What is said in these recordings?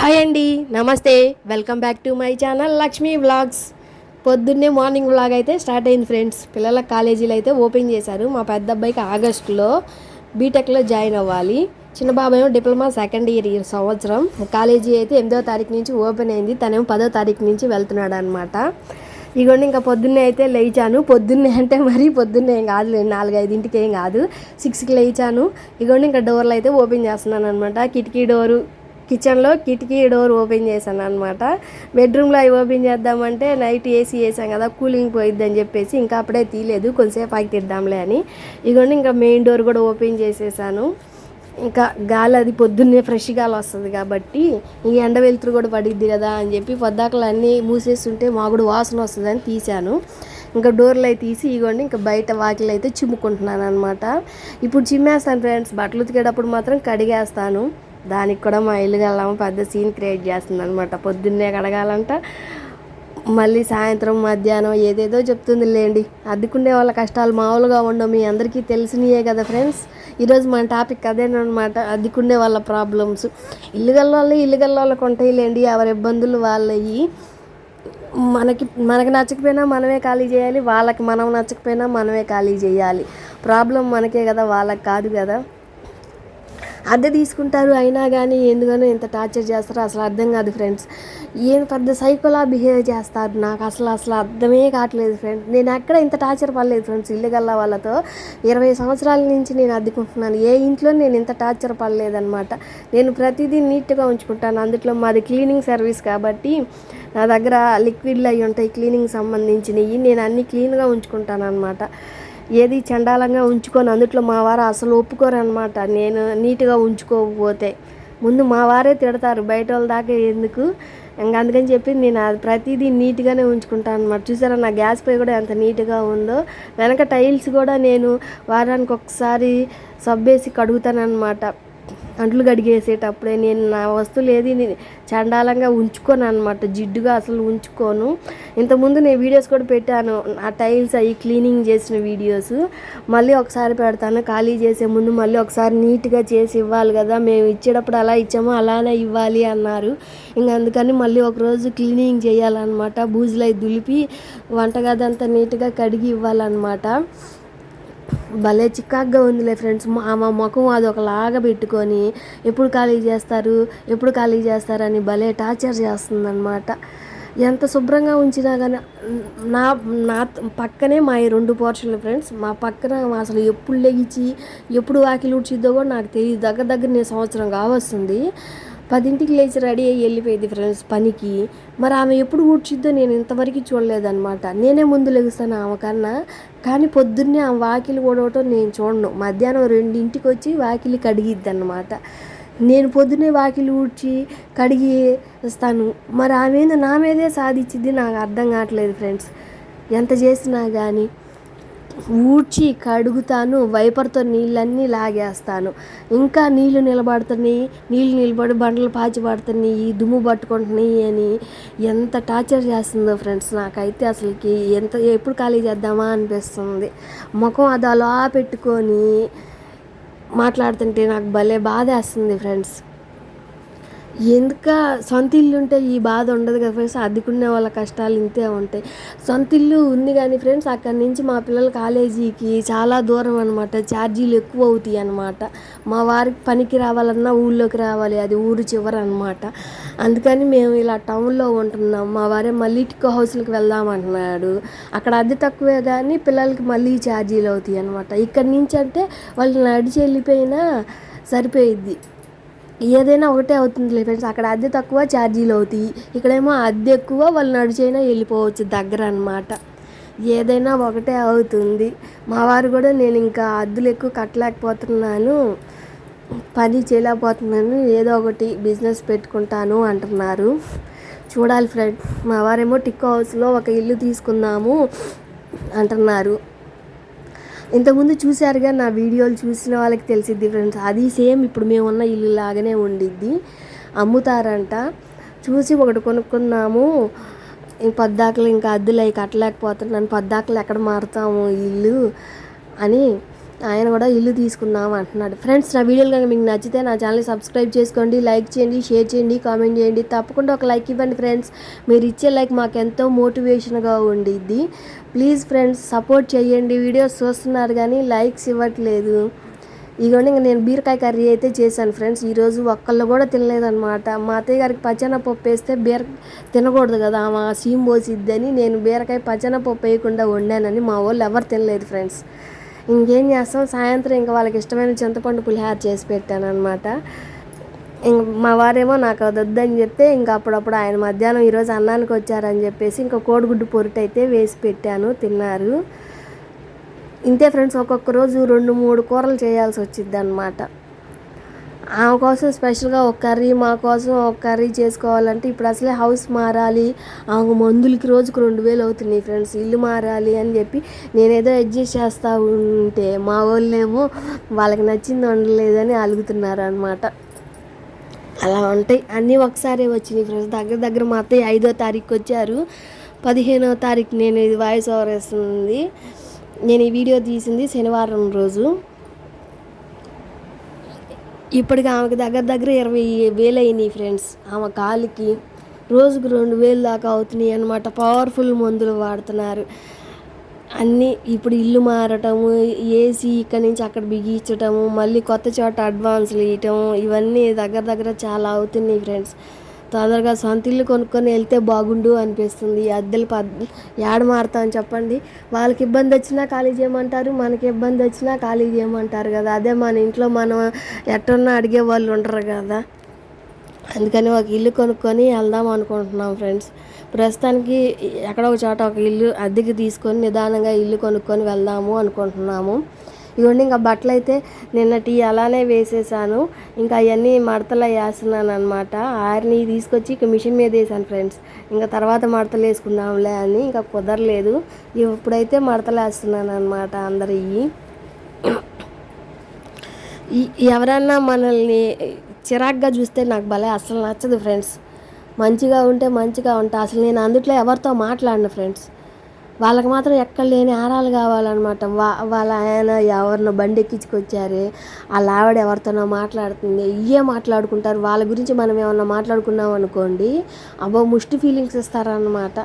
Hi అండి, నమస్తే. Welcome back to my channel Lakshmi vlogs. పొద్దున్నే మార్నింగ్ వ్లాగ్ అయితే స్టార్ట్ అయింది ఫ్రెండ్స్. పిల్లల కాలేజీలు అయితే ఓపెన్ చేశారు. మా పెద్ద అబ్బాయికి ఆగస్టులో బీటెక్లో జాయిన్ అవ్వాలి. చిన్న బాబాయ్ డిప్లొమా సెకండ్ ఇయర్ ఈ సంవత్సరం. కాలేజీ అయితే 8వ తారీఖు నుంచి ఓపెన్ అయింది. తనేమో 10వ తారీఖు నుంచి వెళ్తున్నాడు అనమాట. ఇగోండి ఇంకా పొద్దున్నే అయితే లేచాను. పొద్దున్నే అంటే మరీ పొద్దున్నే ఏం కాదు, 4-5 ఏం కాదు, 6కి లేచాను. ఇగోండి ఇంకా డోర్లు అయితే ఓపెన్ చేస్తున్నాను అనమాట. కిటికీ డోరు, కిచెన్లో కిటికీ డోర్ ఓపెన్ చేశాను అనమాట. బెడ్రూమ్లో అవి ఓపెన్ చేద్దామంటే నైట్ ఏసీ వేసాం కదా, కూలింగ్ పోయిద్ది అని చెప్పేసి ఇంకా అప్పుడే తీయలేదు, కొంచెంసేపు ఆగి తీద్దాంలే అని. ఇదిగోండి ఇంకా మెయిన్ డోర్ కూడా ఓపెన్ చేసేసాను. ఇంకా గాలి అది పొద్దున్నే ఫ్రెష్ గాలి వస్తుంది కాబట్టి ఈ ఎండ వెలుతురు కూడా పడిద్ది కదా అని చెప్పి పొద్దాకలు అన్నీ మూసేస్తుంటే మాగుడు వాసన వస్తుందని తీశాను. ఇంకా డోర్లు అయితే తీసి ఇగోండి ఇంకా బయట వాకిలు అయితే చిమ్ముకుంటున్నాను అనమాట. ఇప్పుడు చిమ్మేస్తాను ఫ్రెండ్స్. బట్టలు ఉతికేటప్పుడు మాత్రం కడిగేస్తాను. దానికి కూడా మా ఇల్లు గల్లమ్మ పెద్ద సీన్ క్రియేట్ చేస్తుంది అనమాట. పొద్దున్నే కడగాలంట, మళ్ళీ సాయంత్రం మధ్యాహ్నం ఏదేదో చెప్తుంది లేండి. అద్దెకుండే వాళ్ళ కష్టాలు మామూలుగా ఉండవు, మీ అందరికీ తెలిసినయే కదా ఫ్రెండ్స్. ఈరోజు మన టాపిక్ అదేనమాట, అద్దెకుండే వాళ్ళ ప్రాబ్లమ్స్. ఇల్లు వాళ్ళకి ఉంటాయి లేండి, ఎవరి ఇబ్బందులు వాళ్ళవి. మనకి నచ్చకపోయినా మనమే ఖాళీ చేయాలి, వాళ్ళకి మనం నచ్చకపోయినా మనమే ఖాళీ చేయాలి. ప్రాబ్లం మనకే కదా, వాళ్ళకి కాదు కదా. అద్దె తీసుకుంటారు అయినా కానీ ఎందుకనో ఇంత టార్చర్ చేస్తారో అసలు అర్థం కాదు ఫ్రెండ్స్. ఏం పెద్ద సైకోలా బిహేవ్ చేస్తారు, నాకు అసలు అర్థమే కావట్లేదు ఫ్రెండ్స్. నేను ఎక్కడ ఇంత టార్చర్ పడలేదు ఫ్రెండ్స్. ఇల్లు గల్లా వాళ్ళతో 20 సంవత్సరాల నుంచి నేను అద్దెకుంటున్నాను. ఏ ఇంట్లో నేను ఇంత టార్చర్ పడలేదన్నమాట. నేను ప్రతిదీ నీట్గా ఉంచుకుంటాను. అందులో మాది క్లీనింగ్ సర్వీస్ కాబట్టి నా దగ్గర లిక్విడ్లు అవి ఉంటాయి క్లీనింగ్ సంబంధించినవి. నేను అన్నీ క్లీన్గా ఉంచుకుంటాను అనమాట. ఏది చండాలంగా ఉంచుకొని అందుట్లో మా వారు అసలు ఒప్పుకోరు అనమాట. నేను నీట్గా ఉంచుకోకపోతే ముందు మా వారే తిడతారు, బయట వాళ్ళ దాకా ఎందుకు. ఇంకా అందుకని చెప్పి నేను అది ప్రతిదీ నీట్గానే ఉంచుకుంటాను అనమాట. చూసారా నా గ్యాస్ పొయ్యి కూడా ఎంత నీట్గా ఉందో. వెనక టైల్స్ కూడా నేను వారానికి ఒకసారి సబ్బేసి కడుగుతాను అనమాట. అంట్లు కడిగేసేటప్పుడే నేను నా వస్తువులు ఏది చండాలంగా ఉంచుకోను అనమాట. జిడ్డుగా అసలు ఉంచుకోను. ఇంతకుముందు నేను వీడియోస్ కూడా పెట్టాను, ఆ టైల్స్ అవి క్లీనింగ్ చేసిన వీడియోస్. మళ్ళీ ఒకసారి పెడతాను. ఖాళీ చేసే ముందు మళ్ళీ ఒకసారి నీట్గా చేసి ఇవ్వాలి కదా, మేము ఇచ్చేటప్పుడు అలా ఇచ్చామో అలానే ఇవ్వాలి అన్నారు. ఇంకా అందుకని మళ్ళీ ఒకరోజు క్లీనింగ్ చేయాలన్నమాట. బూజులు అవి దులిపి వంటగది అంతా నీట్గా కడిగి ఇవ్వాలన్నమాట. భలే చికాగ్గా ఉందిలే ఫ్రెండ్స్. మా ముఖం అది ఒకలాగా పెట్టుకొని ఎప్పుడు ఖాళీ చేస్తారని భలే టార్చర్ చేస్తుందన్నమాట. ఎంత శుభ్రంగా ఉంచినా కానీ నా నా పక్కనే మా 2 పోర్షన్లు ఫ్రెండ్స్. మా పక్కన అసలు ఎప్పుడు లెగిచి ఎప్పుడు వాకిలి ఊడ్చిద్దో కూడా నాకు తెలియదు. దగ్గర నేను సంవత్సరం కావస్తుంది. 10ంటికి లేచి రెడీ అయ్యి వెళ్ళిపోయింది ఫ్రెండ్స్ పనికి. మరి ఆమె ఎప్పుడు ఊడ్చిద్దో నేను ఇంతవరకు చూడలేదన్నమాట. నేనే ముందు లెగుస్తాను ఆమె కన్నా. కానీ పొద్దున్నే ఆమె వాకిలి ఊడవటం నేను చూడను. మధ్యాహ్నం 2ంటికి వచ్చి వాకిలి కడిగిద్ది అన్నమాట. నేను పొద్దున్నే వాకిలి ఊడ్చి కడిగి వస్తాను. మరి ఆమె నా మీదే సాధించిద్ది, నాకు అర్థం కావట్లేదు ఫ్రెండ్స్. ఎంత చేసినా కానీ ఊడ్చి కడుగుతాను, వైపర్తో నీళ్ళన్నీ లాగేస్తాను. ఇంకా నీళ్ళు నిలబడి బండలు పాచి పడుతున్నాయి, దుమ్ము పట్టుకుంటున్నాయి అని ఎంత టార్చర్ చేస్తుందో ఫ్రెండ్స్. నాకైతే అసలుకి ఎప్పుడు ఖాళీ చేద్దామా అనిపిస్తుంది. ముఖం అది అలా పెట్టుకొని మాట్లాడుతుంటే నాకు భలే బాధ వేస్తుంది ఫ్రెండ్స్. ఎందుక సొంత ఇల్లు ఉంటే ఈ బాధ ఉండదు కదా ఫ్రెండ్స్. అద్దెకునే వాళ్ళ కష్టాలు ఇంతే ఉంటాయి. సొంత ఇల్లు ఉంది కానీ ఫ్రెండ్స్ అక్కడి నుంచి మా పిల్లల కాలేజీకి చాలా దూరం అనమాట. ఛార్జీలు ఎక్కువ అవుతాయి అనమాట. మా వారికి పనికి రావాలన్నా ఊళ్ళోకి రావాలి, అది ఊరు చివర అనమాట. అందుకని మేము ఇలా టౌన్లో ఉంటున్నాం. మా వారే మళ్ళీ టికో హౌస్లకు వెళ్దామంటున్నాడు. అక్కడ అద్దె తక్కువే కానీ పిల్లలకి మళ్ళీ ఛార్జీలు అవుతాయి అనమాట. ఇక్కడి నుంచి అంటే వాళ్ళు నడిచి వెళ్ళిపోయినా సరిపోయిద్ది, ఏదైనా ఒకటే అవుతుంది ఫ్రెండ్స్. అక్కడ అద్దె తక్కువ ఛార్జీలు అవుతాయి, ఇక్కడేమో అద్దె ఎక్కువ, వాళ్ళు నడిచైనా వెళ్ళిపోవచ్చు, దగ్గర అనమాట. ఏదైనా ఒకటే అవుతుంది. మా వారు కూడా నేను ఇంకా అద్దెలు ఎక్కువ కట్టలేకపోతున్నాను, పని చేయలేకపోతున్నాను, ఏదో ఒకటి బిజినెస్ పెట్టుకుంటాను అంటున్నారు. చూడాలి ఫ్రెండ్. మా వారేమో టిక్కో హౌస్లో ఒక ఇల్లు తీసుకుందాము అంటున్నారు. ఇంతకుముందు చూశారుగా, నా వీడియోలు చూసిన వాళ్ళకి తెలిసిద్ది ఫ్రెండ్స్. అది సేమ్ ఇప్పుడు మేము ఉన్న ఇల్లు లాగానే ఉండిద్ది. అమ్ముతారంట. చూసి ఒకటి కొనుక్కున్నాము. పద్దాకలు ఇంకా అద్దెలు అవి కట్టలేకపోతున్నాను, పద్దాకలు ఎక్కడ మారుతాము ఇల్లు అని ఆయన కూడా ఇల్లు తీసుకుందాం అంటున్నాడు. ఫ్రెండ్స్, నా వీడియోలు కనుక మీకు నచ్చితే నా ఛానల్ని సబ్స్క్రైబ్ చేసుకోండి, లైక్ చేయండి, షేర్ చేయండి, కామెంట్ చేయండి. తప్పకుండా ఒక లైక్ ఇవ్వండి ఫ్రెండ్స్. మీరు ఇచ్చే లైక్ మాకు ఎంతో మోటివేషన్గా ఉండిద్ది. ప్లీజ్ ఫ్రెండ్స్, సపోర్ట్ చేయండి. వీడియోస్ చూస్తున్నారు కానీ లైక్స్ ఇవ్వట్లేదు. ఇదిగోండి, ఇంక నేను బీరకాయ కర్రీ అయితే చేశాను ఫ్రెండ్స్. ఈరోజు ఒక్కళ్ళు కూడా తినలేదనమాట. మా అత్తయ్య గారికి పచ్చెనపప్పు వేస్తే తినకూడదు కదా, ఆమె సీమ్ పోసిద్దని నేను బీరకాయ పచ్చెనపప్పు వేయకుండా వండానని మా వాళ్ళు ఎవరు తినలేదు ఫ్రెండ్స్. ఇంకేం చేస్తాం, సాయంత్రం ఇంకా వాళ్ళకి ఇష్టమైన చింతపండు పులిహార చేసి పెట్టాను అనమాట. ఇంక మా వారేమో నాకు అది వద్దని చెప్తే ఇంకా అప్పుడప్పుడు ఆయన మధ్యాహ్నం ఈరోజు అన్నానికి వచ్చారని చెప్పేసి ఇంకా కోడిగుడ్డు పొరుటు అయితే వేసి పెట్టాను, తిన్నారు. ఇంతే ఫ్రెండ్స్, ఒక్కొక్క రోజు 2-3 కూరలు చేయాల్సి వచ్చింది అనమాట. ఆమె కోసం స్పెషల్గా ఒక కర్రీ, మా కోసం ఒక కర్రీ చేసుకోవాలంటే ఇప్పుడు అసలే హౌస్ మారాలి, ఆమె మందులకి రోజుకు 2000 అవుతున్నాయి ఫ్రెండ్స్. ఇల్లు మారాలి అని చెప్పి నేనేదో అడ్జస్ట్ చేస్తూ ఉంటే మా వాళ్ళేమో వాళ్ళకి నచ్చింది వండలేదని అలుగుతున్నారు అనమాట. అలా ఉంటాయి అన్నీ. ఒకసారి వచ్చినాయి ఫ్రెండ్స్. దగ్గర మా అత్తయ్య 5వ తారీఖు వచ్చారు, 15వ తారీఖు నేను ఇది వాయిస్ ఓవర్ వేస్తుంది. నేను ఈ వీడియో తీసింది శనివారం రోజు. ఇప్పటికి ఆమెకి దగ్గర 20,000 అయినాయి ఫ్రెండ్స్. ఆమె కాలికి రోజుకు 2,000 దాకా అవుతున్నాయి అనమాట. పవర్ఫుల్ మందులు వాడుతున్నారు అన్నీ. ఇప్పుడు ఇల్లు మారటము, ఏసీ ఇక్కడి నుంచి అక్కడ బిగించటము, మళ్ళీ కొత్త చోట అడ్వాన్స్లు ఇవ్వటం, ఇవన్నీ దగ్గర చాలా అవుతున్నాయి ఫ్రెండ్స్. తొందరగా సొంత ఇల్లు కొనుక్కొని వెళ్తే బాగుండు అనిపిస్తుంది. అద్దెలు ఏడ మారుతాం చెప్పండి. వాళ్ళకి ఇబ్బంది వచ్చినా ఖాళీ చేయమంటారు, మనకి ఇబ్బంది వచ్చినా ఖాళీ చేయమంటారు కదా. అదే మన ఇంట్లో మనం ఎట్టున్నా అడిగే వాళ్ళు ఉండరు కదా. అందుకని ఒక ఇల్లు కొనుక్కొని వెళ్దాం అనుకుంటున్నాం ఫ్రెండ్స్. ప్రస్తుతానికి ఎక్కడో ఒక చోట ఒక ఇల్లు అద్దెకి తీసుకొని నిదానంగా ఇల్లు కొనుక్కొని వెళ్దాము అనుకుంటున్నాము. ఇవన్నీ ఇంకా బట్టలు అయితే నిన్నటి అలానే వేసేసాను, ఇంకా అవన్నీ మడతలు వేస్తున్నాను అనమాట. ఆరిని తీసుకొచ్చి ఇక మిషన్ మీద వేసాను ఫ్రెండ్స్. ఇంకా తర్వాత మడతలు వేసుకుందాంలే అని ఇంకా కుదరలేదు. ఇప్పుడైతే మడతలు వేస్తున్నాను అనమాట అందరివి. ఎవరన్నా మనల్ని చిరాగ్గా చూస్తే నాకు భలే అసలు నచ్చదు ఫ్రెండ్స్. మంచిగా ఉంటే మంచిగా ఉంటా. అసలు నేను అందుట్లో ఎవరితో మాట్లాడను ఫ్రెండ్స్. వాళ్ళకి మాత్రం ఎక్కడ లేని ఆరాలు కావాలన్నమాట. వాళ్ళ ఆయన ఎవరినో బండి ఎక్కించుకొచ్చారే, వాళ్ళ ఆవిడ ఎవరితోనో మాట్లాడుతుంది, ఇవే మాట్లాడుకుంటారు. వాళ్ళ గురించి మనం ఏమన్నా మాట్లాడుకున్నాం అనుకోండి, అబ్బో ముష్టి ఫీలింగ్స్ ఇస్తారన్నమాట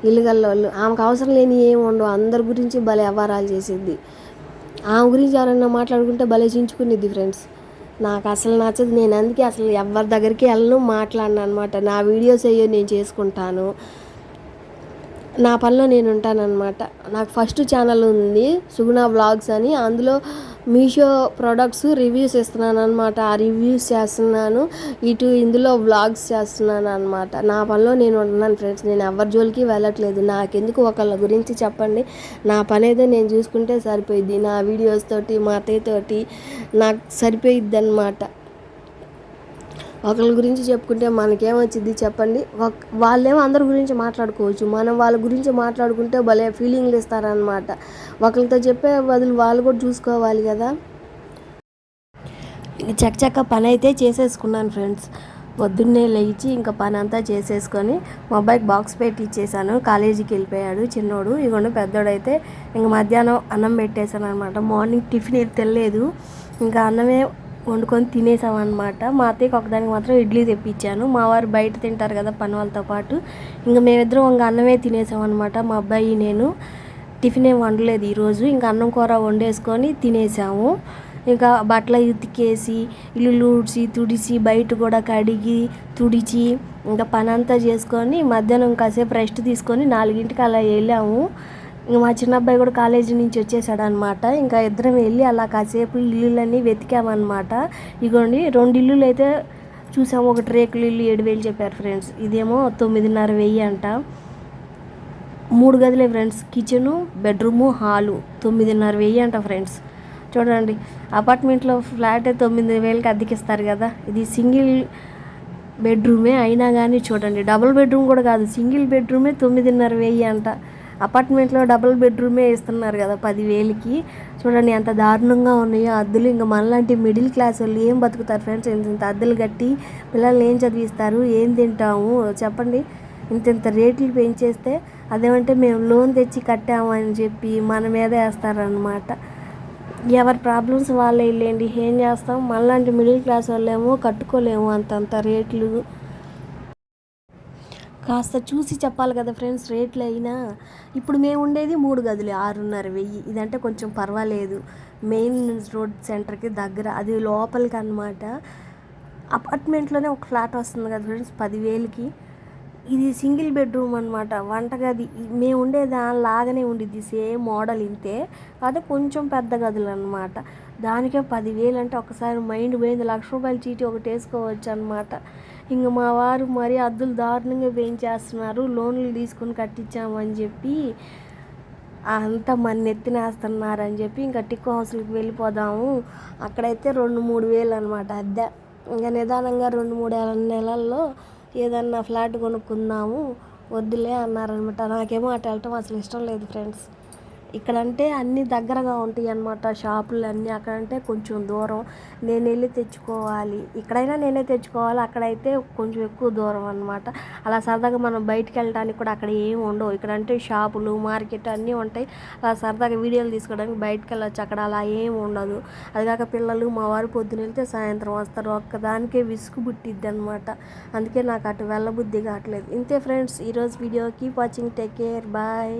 ఇల్లుగల్లో వాళ్ళు. ఆమెకు అవసరం లేని ఏమి ఉండవు, అందరి గురించి భలే వ్యవహారాలు చేసిద్ది. ఆమె గురించి ఎవరన్నా మాట్లాడుకుంటే భలే చించుకునిద్ది ఫ్రెండ్స్. నాకు అసలు నచ్చదు. నేను అందుకే అసలు ఎవరి దగ్గరికి వెళ్ళను, మాట్లాడను అనమాట. నా వీడియోస్ అయ్యో నేను చేసుకుంటాను, నా పనిలో నేను ఉంటానన్నమాట. నాకు ఫస్ట్ ఛానల్ ఉంది సుగుణ వ్లాగ్స్ అని, అందులో మీషో ప్రోడక్ట్స్ రివ్యూస్ ఇస్తున్నాను అనమాట. ఆ రివ్యూస్ చేస్తున్నాను, ఇందులో వ్లాగ్స్ చేస్తున్నాను అనమాట. నా పనిలో నేను ఉంటున్నాను ఫ్రెండ్స్. నేను ఎవరి జోలికి వెళ్ళట్లేదు. నాకెందుకు ఒకళ్ళ గురించి చెప్పండి, నా పని ఏదో నేను చూసుకుంటే సరిపోయిద్ది. నా వీడియోస్ తోటి మా అత్తయ్యతోటి నాకు సరిపోయిద్ది అనమాట. ఒకరి గురించి చెప్పుకుంటే మనకేమొచ్చింది చెప్పండి. వాళ్ళేమో అందరి గురించి మాట్లాడుకోవచ్చు, మనం వాళ్ళ గురించి మాట్లాడుకుంటే భలే ఫీలింగ్లు ఇస్తారనమాట. ఒకరితో చెప్పే బదులు వాళ్ళు కూడా చూసుకోవాలి కదా. చక్క పని అయితే చేసేసుకున్నాను ఫ్రెండ్స్. పొద్దున్నే లేచి ఇంకా పని అంతా చేసేసుకొని మా అబ్బాయికి బాక్స్ పెట్టి ఇచ్చేసాను. కాలేజీకి వెళ్ళిపోయాడు చిన్నోడు. ఇగోండి పెద్దోడైతే ఇంక మధ్యాహ్నం అన్నం పెట్టేశాను అనమాట. మార్నింగ్ టిఫిన్ ఏది తెలియదు, ఇంకా అన్నమే వండుకొని తినేసామన్నమాట. మా అత్తయ్యకి ఒకదానికి మాత్రం ఇడ్లీ తెప్పించాను. మా వారు బయట తింటారు కదా పని వాళ్ళతో పాటు. ఇంకా మేమిద్దరం ఇంకా అన్నమే తినేసామన్నమాట. మా అబ్బాయి నేను టిఫిన్ ఏం వండలేదు ఈరోజు. ఇంకా అన్నం కూర వండేసుకొని తినేసాము. ఇంకా బట్టలు ఉతికేసి ఇల్లు ఊడ్చి తుడిచి బయట కూడా కడిగి తుడిచి ఇంకా పని అంతా చేసుకొని మధ్యాహ్నం కాసేపు రెస్ట్ తీసుకొని 4ంటికి అలా వెళ్ళాము. ఇంకా మా చిన్న అబ్బాయి కూడా కాలేజీ నుంచి వచ్చేసాడు అనమాట. ఇంకా ఇద్దరం వెళ్ళి అలా కాసేపు ఇల్లులన్నీ వెతికామన్నమాట. ఇగోండి 2 ఇల్లులు అయితే చూసాము. ఒకటి రేకుల ఇల్లు 7,000 చెప్పారు ఫ్రెండ్స్. ఇదేమో 9,500 అంట. 3 గదులే ఫ్రెండ్స్, కిచెను, బెడ్రూము, హాలు. 9,500 అంట ఫ్రెండ్స్. చూడండి, అపార్ట్మెంట్లో ఫ్లాట్ 9,000కి అద్దెకిస్తారు కదా. ఇది సింగిల్ బెడ్రూమే అయినా కానీ చూడండి, డబుల్ బెడ్రూమ్ కూడా కాదు, సింగిల్ బెడ్రూమే 9,500 అంట. అపార్ట్మెంట్లో డబుల్ బెడ్రూమే ఇస్తున్నారు కదా 10,000కి. చూడండి ఎంత దారుణంగా ఉన్నాయో అద్దెలు. ఇంకా మనలాంటి మిడిల్ క్లాస్ వాళ్ళు ఏం బతుకుతారు ఫ్రెండ్స్? ఇంత అద్దెలు కట్టి పిల్లల్ని ఏం చదివిస్తారు, ఏం తింటాము చెప్పండి? ఇంత రేట్లు పెంచేస్తే అదేమంటే మేము లోన్ తెచ్చి కట్టాము అని చెప్పి మన మీద వేస్తారనమాట. ఎవరి ప్రాబ్లమ్స్ వాళ్ళే వెళ్ళండి, ఏం చేస్తాం. మనలాంటి మిడిల్ క్లాస్ వాళ్ళేమో కట్టుకోలేము అంతంత రేట్లు. కాస్త చూసి చెప్పాలి కదా ఫ్రెండ్స్ రేట్లు అయినా. ఇప్పుడు మేము ఉండేది 3 గదులు 6,500. ఇదంటే కొంచెం పర్వాలేదు, మెయిన్ రోడ్ సెంటర్కి దగ్గర, అది లోపలికి అనమాట. అపార్ట్మెంట్లోనే ఒక ఫ్లాట్ వస్తుంది కదా ఫ్రెండ్స్ 10,000కి. ఇది సింగిల్ బెడ్రూమ్ అనమాట, వంటగది. మేము ఉండే దానిలాగానే ఉండిద్ది, సేమ్ మోడల్ ఇంతే, కాకపోతే కొంచెం పెద్ద గదులు అనమాట. దానికే 10,000 అంటే ఒకసారి మైండ్ పోయింది. ₹1,00,000 చీటీ ఒకటి వేసుకోవచ్చు అనమాట. ఇంక మా వారు మరీ అద్దులు దారుణంగా పెంచేస్తున్నారు. లోన్లు తీసుకుని కట్టించామని చెప్పి అంతా మన నెత్తినేస్తున్నారని చెప్పి ఇంకా టిక్కో హౌస్కి వెళ్ళిపోదాము. అక్కడైతే 2-3 వేలు అనమాట అద్దె. ఇంకా నిదానంగా 2-3 నెలల్లో ఏదన్నా ఫ్లాట్ కొనుక్కుందాము, వద్దులే అన్నారనమాట. నాకేమో అటు వెళ్ళటం అసలు ఇష్టం లేదు ఫ్రెండ్స్. ఇక్కడంటే అన్నీ దగ్గరగా ఉంటాయి అన్నమాట, షాపులు అన్నీ. అక్కడంటే కొంచెం దూరం, నేను వెళ్ళి తెచ్చుకోవాలి. ఇక్కడైనా నేనే తెచ్చుకోవాలి, అక్కడైతే కొంచెం ఎక్కువ దూరం అనమాట. అలా సరదాగా మనం బయటికి వెళ్ళడానికి కూడా అక్కడ ఏమి ఉండవు. ఇక్కడంటే షాపులు, మార్కెట్ అన్నీ ఉంటాయి. అలా సరదాగా వీడియోలు తీసుకోవడానికి బయటకు వెళ్ళొచ్చు. అక్కడ అలా ఏమి ఉండదు. అదిగాక పిల్లలు మా వారు పొద్దున వెళ్తే సాయంత్రం వస్తారు, ఒక్కదానికే విసుగు పుట్టిద్ది అనమాట. అందుకే నాకు అటు వెళ్ళబుద్ధి కావట్లేదు. ఇంతే ఫ్రెండ్స్ ఈరోజు video. Keep watching, take care, bye.